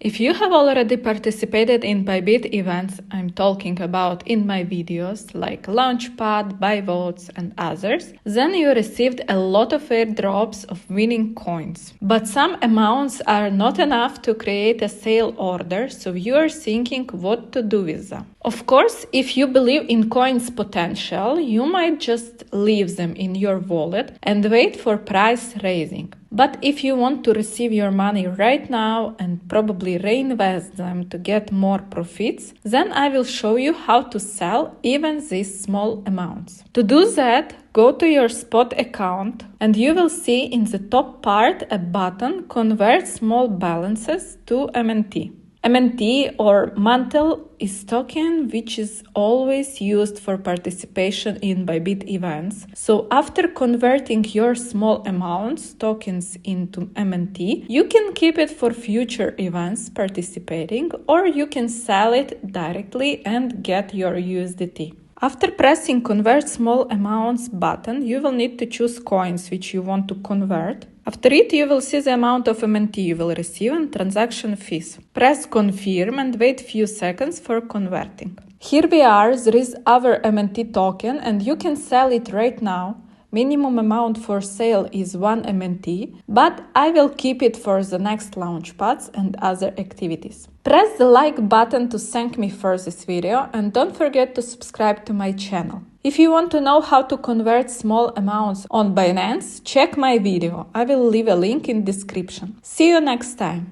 If you have already participated in Bybit events I'm talking about in my videos like Launchpad, ByVotes and others, then you received a lot of airdrops of winning coins. But some amounts are not enough to create a sale order, so you are thinking what to do with them. Of course, if you believe in coins' potential, you might just leave them in your wallet and wait for price raising. But if you want to receive your money right now and probably reinvest them to get more profits, then I will show you how to sell even these small amounts. To do that, go to your spot account and you will see in the top part a button Convert Small Balances to MNT. MNT or Mantle is token which is always used for participation in Bybit events. So after converting your small amounts tokens into MNT, you can keep it for future events participating, or you can sell it directly and get your USDT. After pressing Convert Small Amounts button, you will need to choose coins which you want to convert. After it, you will see the amount of MNT you will receive and transaction fees. Press Confirm and wait few seconds for converting. Here we are, there is our MNT token and you can sell it right now. Minimum amount for sale is 1 MNT, but I will keep it for the next launchpads and other activities. Press the like button to thank me for this video and don't forget to subscribe to my channel. If you want to know how to convert small amounts on Binance, check my video. I will leave a link in description. See you next time.